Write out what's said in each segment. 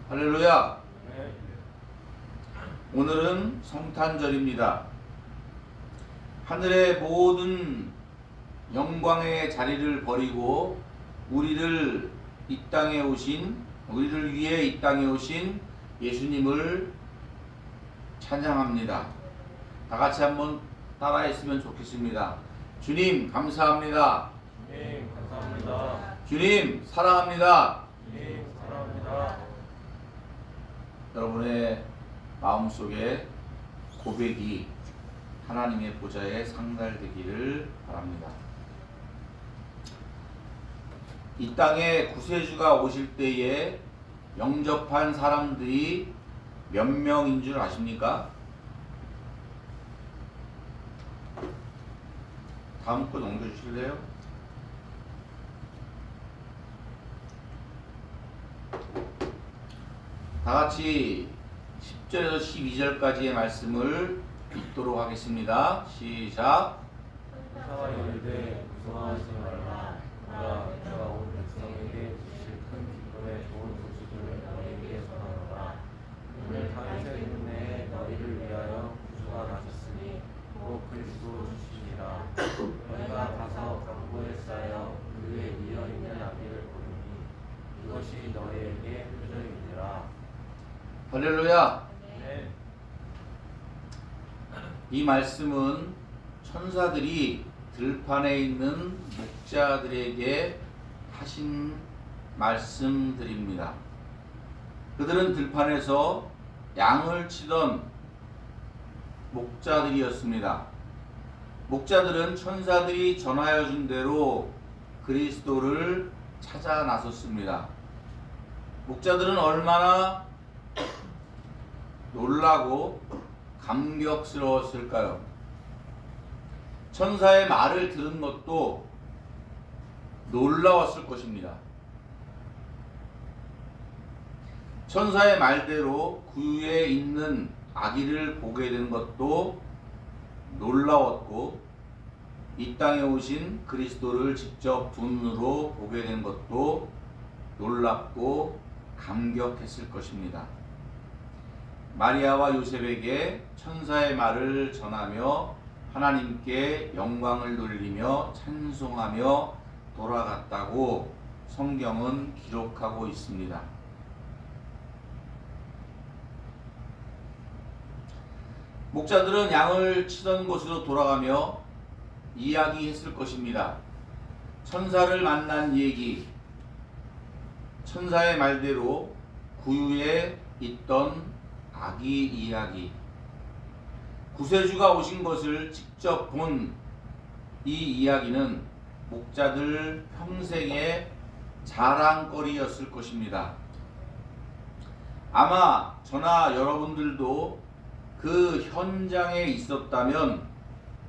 할렐루야. 네. 오늘은 성탄절입니다. 하늘의 모든 영광의 자리를 버리고 우리를 위해 이 땅에 오신 예수님을 찬양합니다. 다 같이 한번 따라했으면 좋겠습니다. 주님 감사합니다. 주님 감사합니다. 주님 사랑합니다. 주님 사랑합니다. 여러분의 마음속에 고백이 하나님의 보좌에 상달되기를 바랍니다. 이 땅에 구세주가 오실 때에 영접한 사람들이 몇 명인 줄 아십니까? 다음 거 넘겨주실래요? 다 같이 10절에서 12절까지의 말씀을 읽도록 하겠습니다. 시작. 천사가 이르되 무서워하지 말라. 보라, 내가 온 백성에게 주실 큰 기쁨의 좋은 소식을 너희에게 전하노라. 오늘 다윗의 은혜에 너희를 위하여 구주가 나셨으니 곧 그리스도 주시니라. 너희가 가서 강보에 쌓여 그 위에 이어 있는 아기를 보리니 이것이 너희에게 표적이니라. 할렐루야. 네. 이 말씀은 천사들이 들판에 있는 목자들에게 하신 말씀들입니다. 그들은 들판에서 양을 치던 목자들이었습니다. 목자들은 천사들이 전하여 준 대로 그리스도를 찾아 나섰습니다. 목자들은 얼마나 놀라고 감격스러웠을까요? 천사의 말을 들은 것도 놀라웠을 것입니다. 천사의 말대로 구유에 있는 아기를 보게 된 것도 놀라웠고, 이 땅에 오신 그리스도를 직접 두 눈으로 보게 된 것도 놀랍고 감격했을 것입니다. 마리아와 요셉에게 천사의 말을 전하며 하나님께 영광을 돌리며 찬송하며 돌아갔다고 성경은 기록하고 있습니다. 목자들은 양을 치던 곳으로 돌아가며 이야기했을 것입니다. 천사를 만난 얘기, 천사의 말대로 구유에 있던 아기 이야기, 구세주가 오신 것을 직접 본 이 이야기는 목자들 평생의 자랑거리였을 것입니다. 아마 저나 여러분들도 그 현장에 있었다면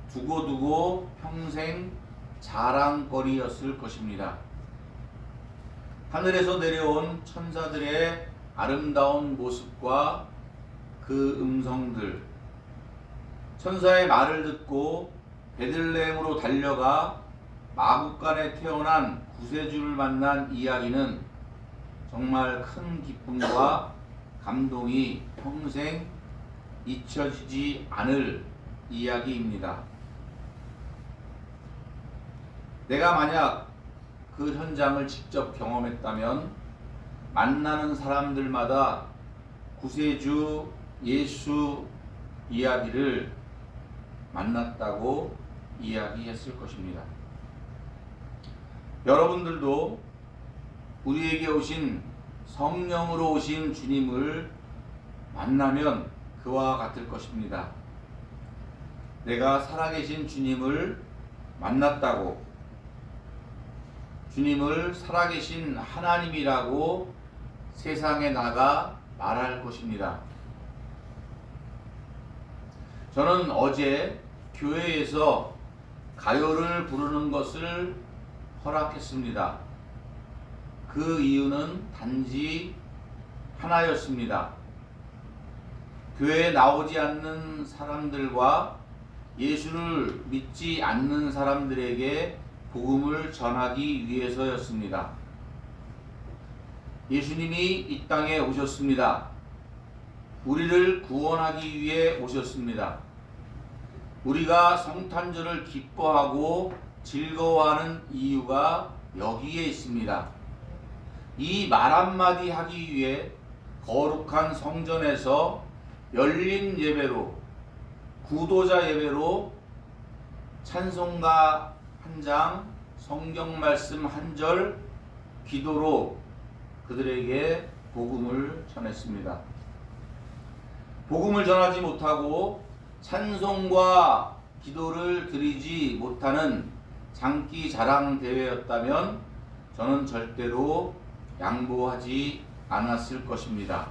두고두고 평생 자랑거리였을 것입니다. 하늘에서 내려온 천사들의 아름다운 모습과 그 음성들, 천사의 말을 듣고 베들레헴으로 달려가 마구간에 태어난 구세주를 만난 이야기는 정말 큰 기쁨과 감동이 평생 잊혀지지 않을 이야기입니다. 내가 만약 그 현장을 직접 경험했다면 만나는 사람들마다 구세주 예수 이야기를 만났다고 이야기했을 것입니다. 여러분들도 우리에게 오신 성령으로 오신 주님을 만나면 그와 같을 것입니다. 내가 살아계신 주님을 만났다고, 주님을 살아계신 하나님이라고 세상에 나가 말할 것입니다. 저는 어제 교회에서 가요를 부르는 것을 허락했습니다. 그 이유는 단지 하나였습니다. 교회에 나오지 않는 사람들과 예수를 믿지 않는 사람들에게 복음을 전하기 위해서였습니다. 예수님이 이 땅에 오셨습니다. 우리를 구원하기 위해 오셨습니다. 우리가 성탄절을 기뻐하고 즐거워하는 이유가 여기에 있습니다. 이 말 한마디 하기 위해 거룩한 성전에서 열린 예배로, 구도자 예배로 찬송가 한 장, 성경 말씀 한 절, 기도로 그들에게 복음을 전했습니다. 복음을 전하지 못하고 찬송과 기도를 드리지 못하는 장기 자랑 대회였다면 저는 절대로 양보하지 않았을 것입니다.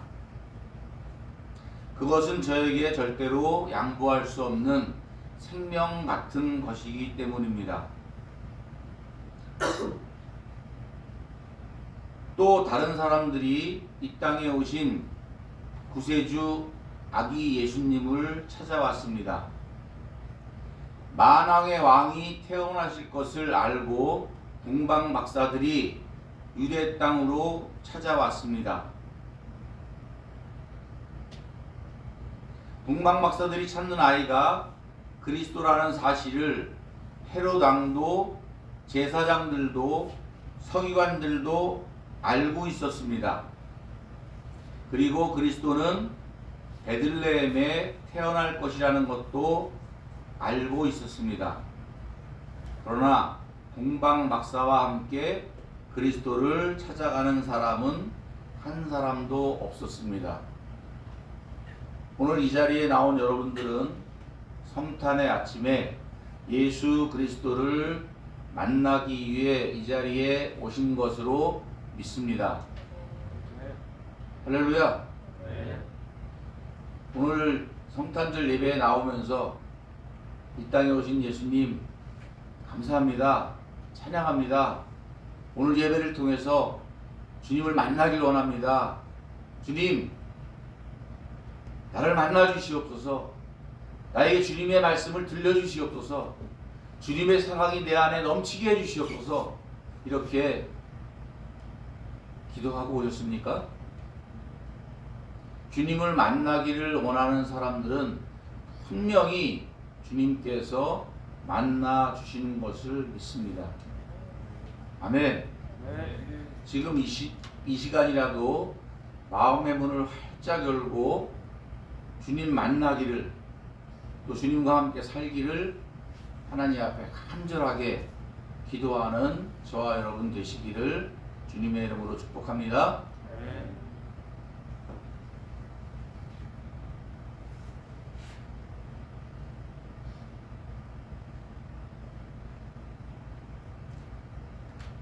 그것은 저에게 절대로 양보할 수 없는 생명 같은 것이기 때문입니다. 또 다른 사람들이 이 땅에 오신 구세주 아기 예수님을 찾아왔습니다. 만왕의 왕이 태어나실 것을 알고 동방 박사들이 유대 땅으로 찾아왔습니다. 동방 박사들이 찾는 아이가 그리스도라는 사실을 헤롯 왕도 제사장들도 서기관들도 알고 있었습니다. 그리고 그리스도는 베들레헴에 태어날 것이라는 것도 알고 있었습니다. 그러나 동방 박사와 함께 그리스도를 찾아가는 사람은 한 사람도 없었습니다. 오늘 이 자리에 나온 여러분들은 성탄의 아침에 예수 그리스도를 만나기 위해 이 자리에 오신 것으로 믿습니다. 할렐루야. 오늘 성탄절 예배에 나오면서 이 땅에 오신 예수님 감사합니다. 찬양합니다. 오늘 예배를 통해서 주님을 만나길 원합니다. 주님, 나를 만나 주시옵소서. 나에게 주님의 말씀을 들려주시옵소서. 주님의 사랑이 내 안에 넘치게 해주시옵소서. 이렇게 기도하고 오셨습니까? 주님을 만나기를 원하는 사람들은 분명히 주님께서 만나 주시는 것을 믿습니다. 아멘. 지금 이 시간이라도 마음의 문을 활짝 열고 주님 만나기를, 또 주님과 함께 살기를 하나님 앞에 간절하게 기도하는 저와 여러분 되시기를 주님의 이름으로 축복합니다.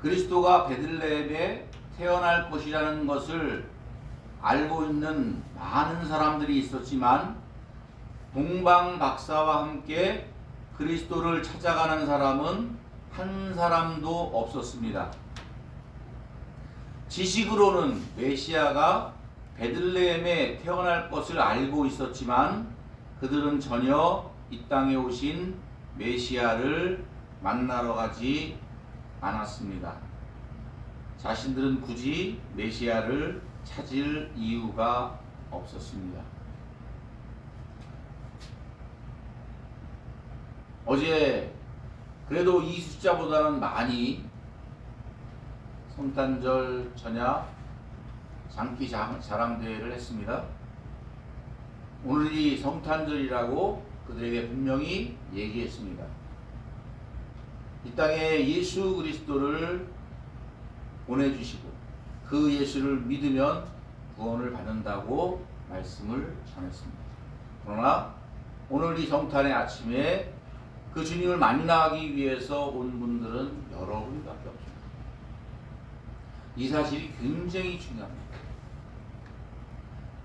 그리스도가 베들레헴에 태어날 것이라는 것을 알고 있는 많은 사람들이 있었지만 동방 박사와 함께 그리스도를 찾아가는 사람은 한 사람도 없었습니다. 지식으로는 메시아가 베들레헴에 태어날 것을 알고 있었지만 그들은 전혀 이 땅에 오신 메시아를 만나러 가지 않았습니다. 자신들은 굳이 메시아를 찾을 이유가 없었습니다. 어제 그래도 이 숫자보다는 많이 성탄절 전야 장기 자랑대회를 했습니다. 오늘이 성탄절이라고 그들에게 분명히 얘기했습니다. 이 땅에 예수 그리스도를 보내주시고 그 예수를 믿으면 구원을 받는다고 말씀을 전했습니다. 그러나 오늘 이 성탄의 아침에 그 주님을 만나기 위해서 온 분들은 여러분밖에 없습니다. 이 사실이 굉장히 중요합니다.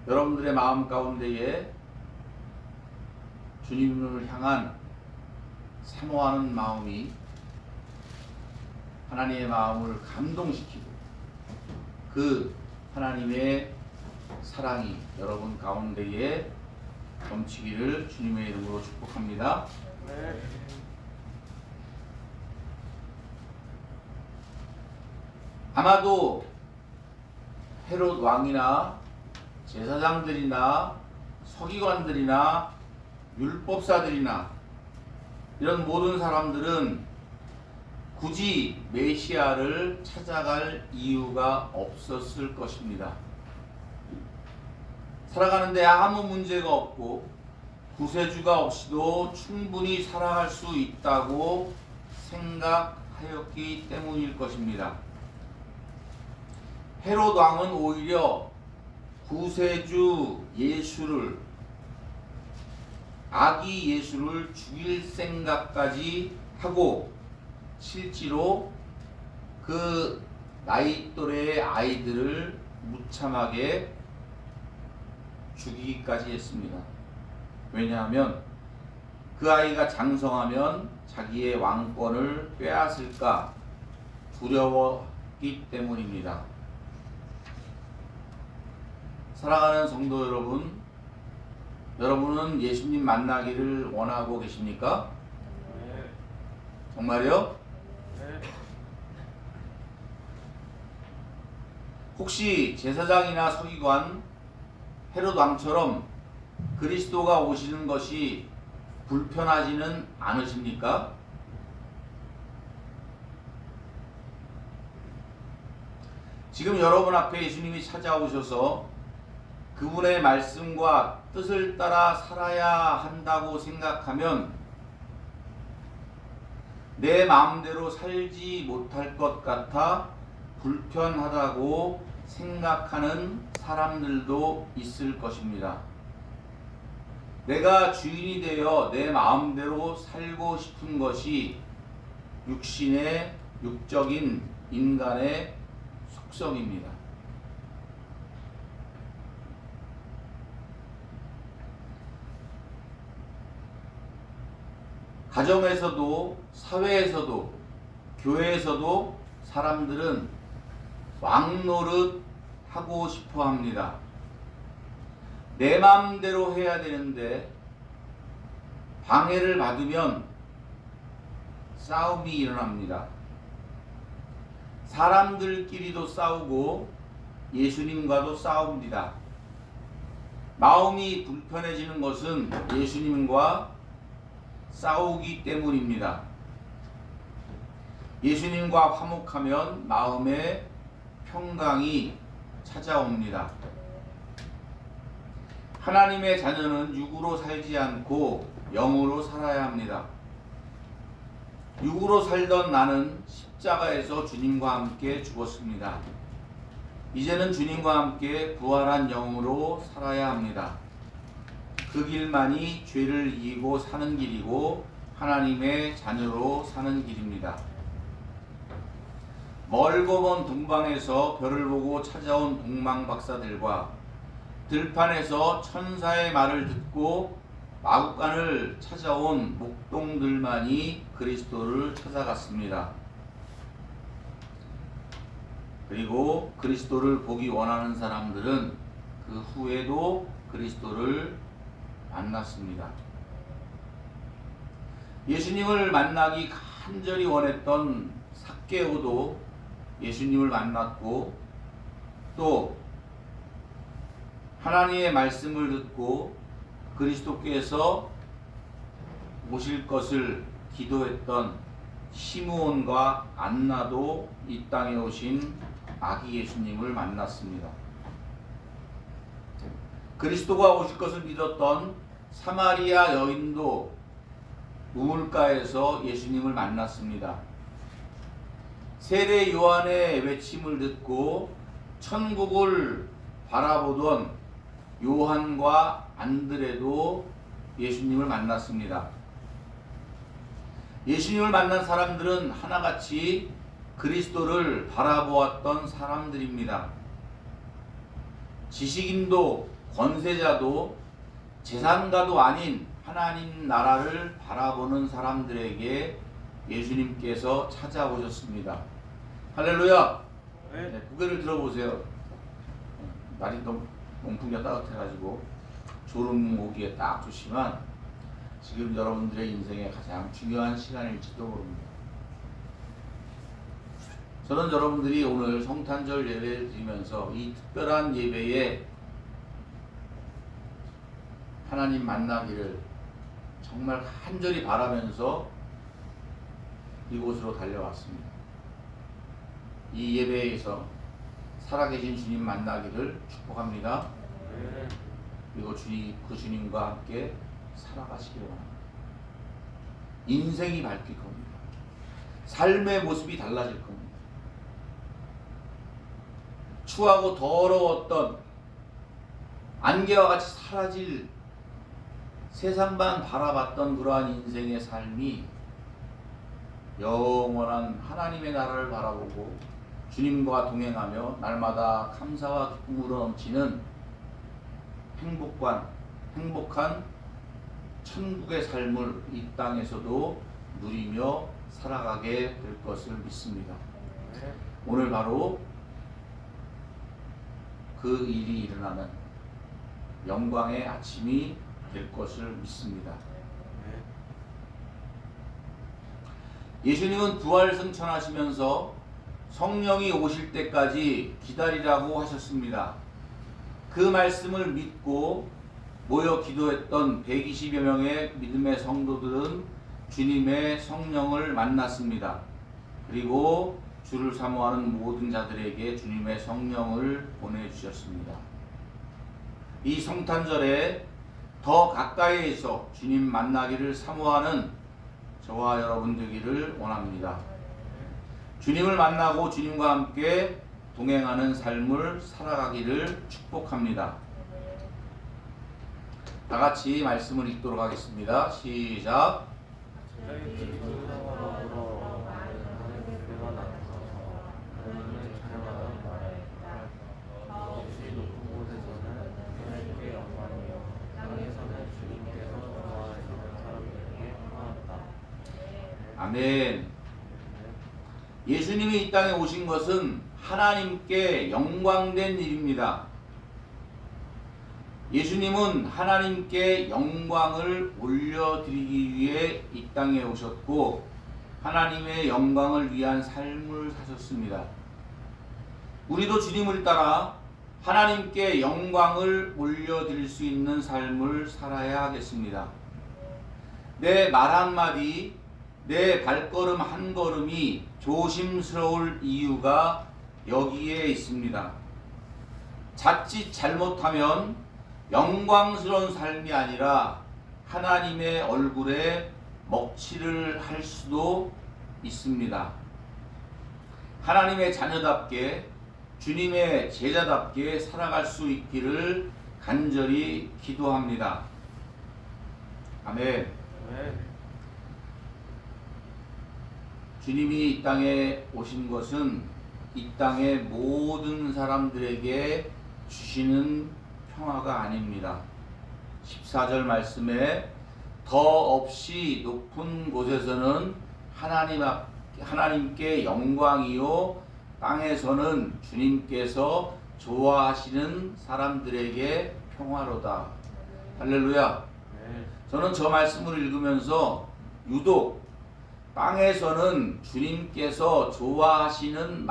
여러분들의 마음 가운데에 주님을 향한 사모하는 마음이 하나님의 마음을 감동시키고 그 하나님의 사랑이 여러분 가운데에 넘치기를 주님의 이름으로 축복합니다. 아마도 헤롯 왕이나 제사장들이나 서기관들이나 율법사들이나 이런 모든 사람들은 굳이 메시아를 찾아갈 이유가 없었을 것입니다. 살아가는데 아무 문제가 없고 구세주가 없이도 충분히 살아갈 수 있다고 생각하였기 때문일 것입니다. 헤롯 왕은 오히려 구세주 예수를, 아기 예수를 죽일 생각까지 하고 실제로 그 나이 또래의 아이들을 무참하게 죽이기까지 했습니다. 왜냐하면 그 아이가 장성하면 자기의 왕권을 빼앗을까 두려웠기 때문입니다. 사랑하는 성도 여러분, 여러분은 예수님 만나기를 원하고 계십니까? 네. 정말요? 네. 혹시 제사장이나 서기관 헤롯 왕처럼 그리스도가 오시는 것이 불편하지는 않으십니까? 지금 여러분 앞에 예수님이 찾아오셔서 그분의 말씀과 뜻을 따라 살아야 한다고 생각하면 내 마음대로 살지 못할 것 같아 불편하다고 생각하는 사람들도 있을 것입니다. 내가 주인이 되어 내 마음대로 살고 싶은 것이 육적인 인간의 속성입니다. 가정에서도 사회에서도 교회에서도 사람들은 왕노릇 하고 싶어 합니다. 내 마음대로 해야 되는데 방해를 받으면 싸움이 일어납니다. 사람들끼리도 싸우고 예수님과도 싸웁니다. 마음이 불편해지는 것은 예수님과 싸우기 때문입니다. 예수님과 화목하면 마음에 평강이 찾아옵니다. 하나님의 자녀는 육으로 살지 않고 영으로 살아야 합니다. 육으로 살던 나는 십자가에서 주님과 함께 죽었습니다. 이제는 주님과 함께 부활한 영으로 살아야 합니다. 그 길만이 죄를 이기고 사는 길이고 하나님의 자녀로 사는 길입니다. 멀고 먼 동방에서 별을 보고 찾아온 동방박사들과 들판에서 천사의 말을 듣고 마구간을 찾아온 목동들만이 그리스도를 찾아갔습니다. 그리고 그리스도를 보기 원하는 사람들은 그 후에도 그리스도를 만났습니다. 예수님을 만나기 간절히 원했던 삭개오도 예수님을 만났고 또 하나님의 말씀을 듣고 그리스도께서 오실 것을 기도했던 시므온과 안나도 이 땅에 오신 아기 예수님을 만났습니다. 그리스도가 오실 것을 믿었던 사마리아 여인도 우물가에서 예수님을 만났습니다. 세례 요한의 외침을 듣고 천국을 바라보던 요한과 안드레도 예수님을 만났습니다. 예수님을 만난 사람들은 하나같이 그리스도를 바라보았던 사람들입니다. 지식인도 권세자도 재산가도 아닌 하나님 나라를 바라보는 사람들에게 예수님께서 찾아오셨습니다. 할렐루야! 네, 고개를 들어보세요. 날이 너무 온풍기가 따뜻해가지고 졸음 오기에 딱 좋지만 지금 여러분들의 인생에 가장 중요한 시간일지도 모릅니다. 저는 여러분들이 오늘 성탄절 예배를 드리면서 이 특별한 예배에 하나님 만나기를 정말 간절히 바라면서 이곳으로 달려왔습니다. 이 예배에서 살아계신 주님 만나기를 축복합니다. 그리고 그 주님과 함께 살아가시기를 원합니다. 인생이 바뀔 겁니다. 삶의 모습이 달라질 겁니다. 추하고 더러웠던 안개와 같이 사라질 세상만 바라봤던 그러한 인생의 삶이 영원한 하나님의 나라를 바라보고 주님과 동행하며 날마다 감사와 기쁨으로 넘치는 행복한 천국의 삶을 이 땅에서도 누리며 살아가게 될 것을 믿습니다. 오늘 바로 그 일이 일어나는 영광의 아침이 될 것을 믿습니다. 예수님은 부활 승천하시면서 성령이 오실 때까지 기다리라고 하셨습니다. 그 말씀을 믿고 모여 기도했던 120여 명의 믿음의 성도들은 주님의 성령을 만났습니다. 그리고 주를 사모하는 모든 자들에게 주님의 성령을 보내주셨습니다. 이 성탄절에 더 가까이에서 주님 만나기를 사모하는 저와 여러분 되기를 원합니다. 주님을 만나고 주님과 함께 동행하는 삶을 살아가기를 축복합니다. 다 같이 말씀을 읽도록 하겠습니다. 시작. 아멘. 예수님이 이 땅에 오신 것은 하나님께 영광된 일입니다. 예수님은 하나님께 영광을 올려드리기 위해 이 땅에 오셨고 하나님의 영광을 위한 삶을 사셨습니다. 우리도 주님을 따라 하나님께 영광을 올려드릴 수 있는 삶을 살아야 하겠습니다. 내 말 한마디, 내 발걸음 한 걸음이 조심스러울 이유가 여기에 있습니다. 자칫 잘못하면 영광스러운 삶이 아니라 하나님의 얼굴에 먹칠을 할 수도 있습니다. 하나님의 자녀답게 주님의 제자답게 살아갈 수 있기를 간절히 기도합니다. 아멘. 주님이 이 땅에 오신 것은 이 땅의 모든 사람들에게 주시는 평화가 아닙니다. 14절 말씀에 더 없이 높은 곳에서는 하나님께 영광이요 땅에서는 주님께서 좋아하시는 사람들에게 평화로다. 할렐루야. 저는 저 말씀을 읽으면서 유독 땅에서는 주님께서 좋아하시는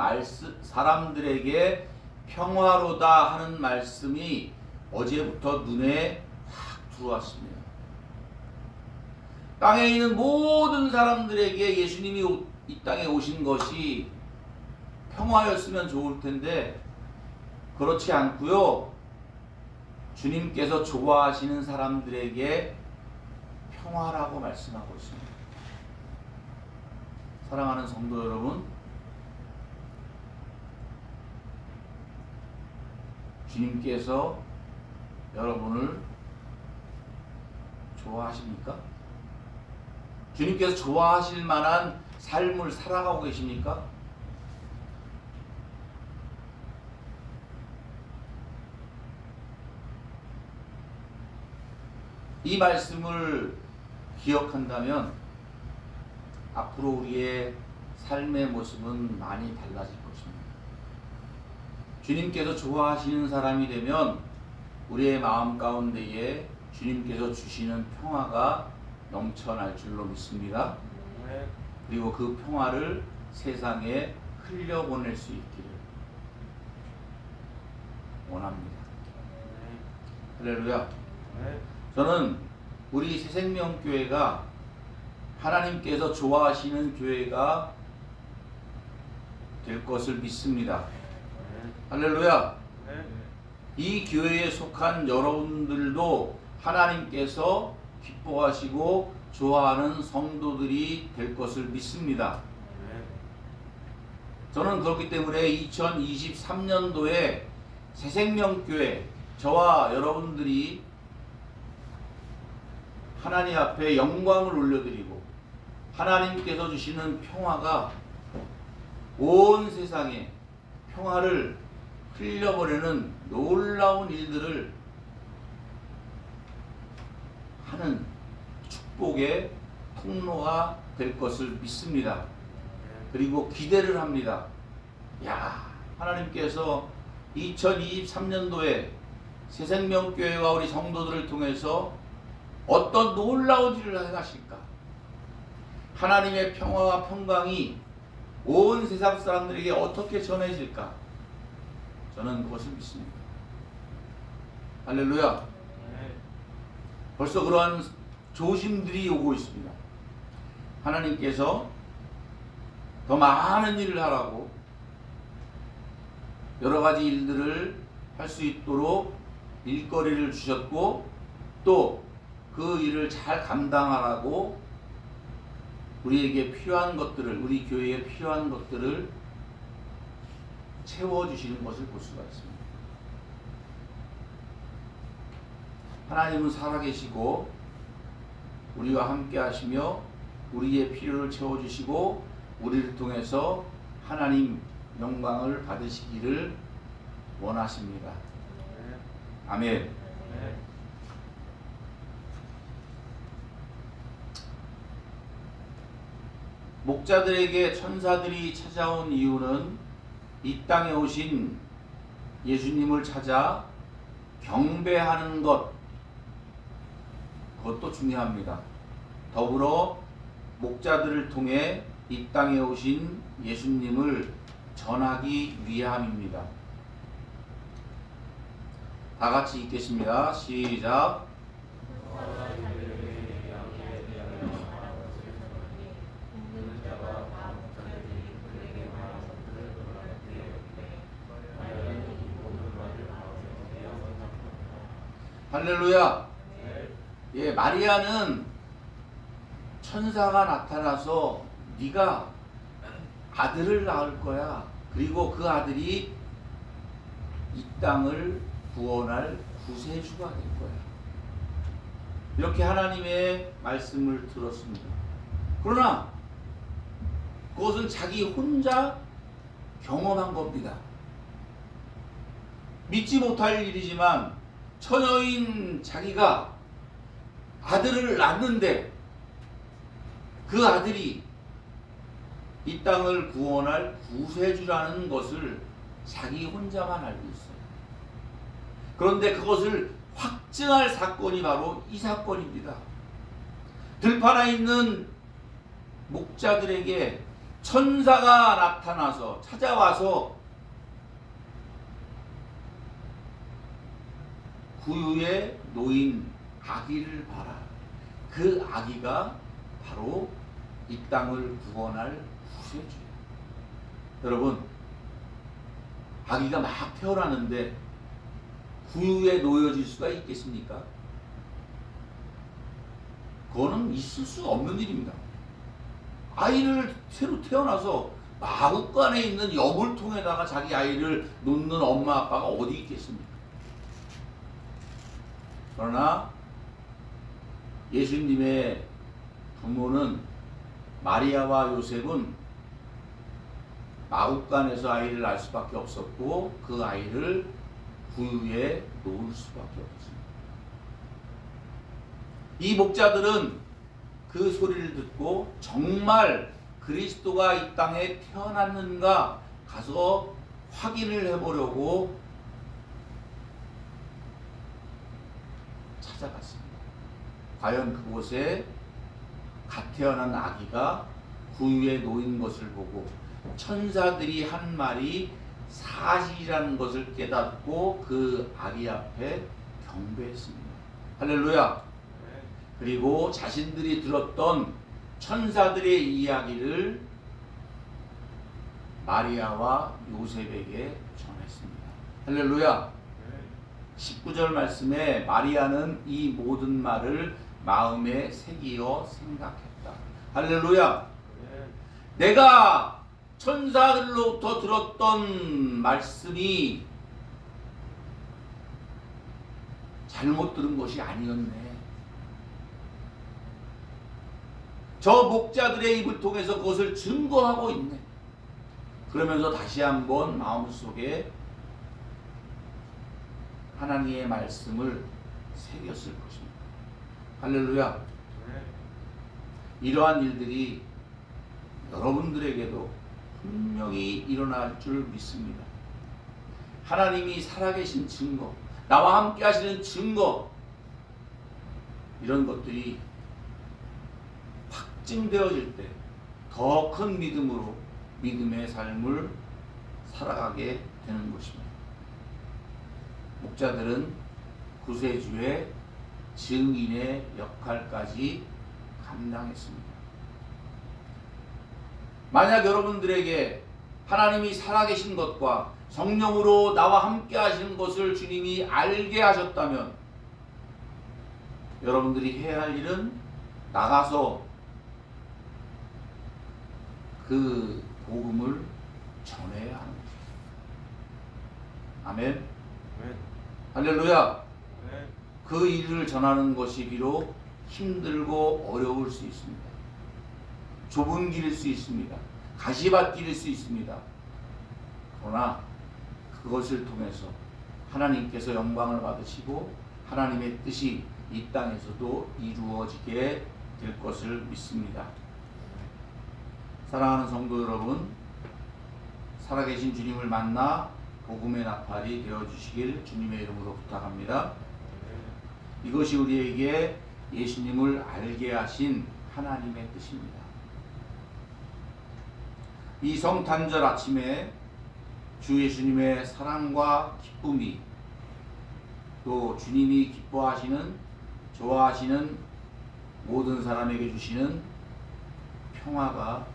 사람들에게 평화로다 하는 말씀이 어제부터 눈에 확 들어왔습니다. 땅에 있는 모든 사람들에게 예수님이 이 땅에 오신 것이 평화였으면 좋을 텐데 그렇지 않고요. 주님께서 좋아하시는 사람들에게 평화라고 말씀하고 있습니다. 사랑하는 성도 여러분, 주님께서 여러분을 좋아하십니까? 주님께서 좋아하실 만한 삶을 살아가고 계십니까? 이 말씀을 기억한다면 앞으로 우리의 삶의 모습은 많이 달라질 것입니다. 주님께서 좋아하시는 사람이 되면 우리의 마음 가운데에 주님께서 주시는 평화가 넘쳐날 줄로 믿습니다. 그리고 그 평화를 세상에 흘려보낼 수 있기를 원합니다. 할렐루야. 네. 저는 우리 새생명교회가 하나님께서 좋아하시는 교회가 될 것을 믿습니다. 할렐루야. 네. 이 교회에 속한 여러분들도 하나님께서 기뻐하시고 좋아하는 성도들이 될 것을 믿습니다. 저는 그렇기 때문에 2023년도에 새생명교회 저와 여러분들이 하나님 앞에 영광을 올려드리고 하나님께서 주시는 평화가 온 세상에 평화를 흘려보내는 놀라운 일들을 하는 축복의 통로가 될 것을 믿습니다. 그리고 기대를 합니다. 야, 하나님께서 2023년도에 새생명교회와 우리 성도들을 통해서 어떤 놀라운 일을 하실까? 하나님의 평화와 평강이 온 세상 사람들에게 어떻게 전해질까? 저는 그것을 믿습니다. 할렐루야. 벌써 그러한 조심들이 오고 있습니다. 하나님께서 더 많은 일을 하라고 여러 가지 일들을 할 수 있도록 일거리를 주셨고 또 그 일을 잘 감당하라고 우리에게 필요한 것들을, 우리 교회에 필요한 것들을 채워주시는 것을 볼 수가 있습니다. 하나님은 살아계시고 우리와 함께 하시며 우리의 필요를 채워주시고 우리를 통해서 하나님 영광을 받으시기를 원하십니다. 아멘. 목자들에게 천사들이 찾아온 이유는 이 땅에 오신 예수님을 찾아 경배하는 것, 그것도 중요합니다. 더불어 목자들을 통해 이 땅에 오신 예수님을 전하기 위함입니다. 다 같이 읽겠습니다. 시작. 할렐루야. 예, 마리아는 천사가 나타나서 네가 아들을 낳을 거야. 그리고 그 아들이 이 땅을 구원할 구세주가 될 거야. 이렇게 하나님의 말씀을 들었습니다. 그러나 그것은 자기 혼자 경험한 겁니다. 믿지 못할 일이지만 처녀인 자기가 아들을 낳는데 그 아들이 이 땅을 구원할 구세주라는 것을 자기 혼자만 알고 있어요. 그런데 그것을 확증할 사건이 바로 이 사건입니다. 들판에 있는 목자들에게 천사가 나타나서 찾아와서 구유에 놓인 아기를 봐라. 그 아기가 바로 이 땅을 구원할 구세주예요. 여러분, 아기가 막 태어나는데 구유에 놓여질 수가 있겠습니까? 그거는 있을 수 없는 일입니다. 아이를 새로 태어나서 마구간에 있는 여물통에다가 자기 아이를 놓는 엄마 아빠가 어디 있겠습니까? 그러나 예수님의 부모는 마리아와 요셉은 마구간에서 아이를 낳을 수밖에 없었고 그 아이를 구유에 놓을 수밖에 없습니다. 이 목자들은 그 소리를 듣고 정말 그리스도가 이 땅에 태어났는가 가서 확인을 해보려고 찾아갔습니다. 과연 그곳에 갓 태어난 아기가 구유에 놓인 것을 보고 천사들이 한 말이 사실이라는 것을 깨닫고 그 아기 앞에 경배했습니다. 할렐루야. 그리고 자신들이 들었던 천사들의 이야기를 마리아와 요셉에게 전했습니다. 할렐루야. 19절 말씀에 마리아는 이 모든 말을 마음에 새기어 생각했다. 할렐루야. 내가 천사들로부터 들었던 말씀이 잘못 들은 것이 아니었네. 저 목자들의 입을 통해서 그것을 증거하고 있네. 그러면서 다시 한번 마음속에 하나님의 말씀을 새겼을 것입니다. 할렐루야. 이러한 일들이 여러분들에게도 분명히 일어날 줄 믿습니다. 하나님이 살아계신 증거, 나와 함께 하시는 증거, 이런 것들이 확증되어질 때 더 큰 믿음으로 믿음의 삶을 살아가게 되는 것입니다. 목자들은 구세주의 증인의 역할까지 감당했습니다. 만약 여러분들에게 하나님이 살아계신 것과 성령으로 나와 함께 하시는 것을 주님이 알게 하셨다면 여러분들이 해야 할 일은 나가서 그 복음을 전해야 하는 것입니다. 아멘. 할렐루야. 그 일을 전하는 것이 비록 힘들고 어려울 수 있습니다. 좁은 길일 수 있습니다. 가시밭길일 수 있습니다. 그러나 그것을 통해서 하나님께서 영광을 받으시고 하나님의 뜻이 이 땅에서도 이루어지게 될 것을 믿습니다. 사랑하는 성도 여러분, 살아계신 주님을 만나 복음의 나팔이 되어주시길 주님의 이름으로 부탁합니다. 이것이 우리에게 예수님을 알게 하신 하나님의 뜻입니다. 이 성탄절 아침에 주 예수님의 사랑과 기쁨이 또 주님이 기뻐하시는 좋아하시는 모든 사람에게 주시는 평화가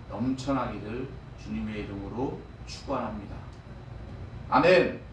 넘쳐나기를 주님의 이름으로 축원합니다. 아멘.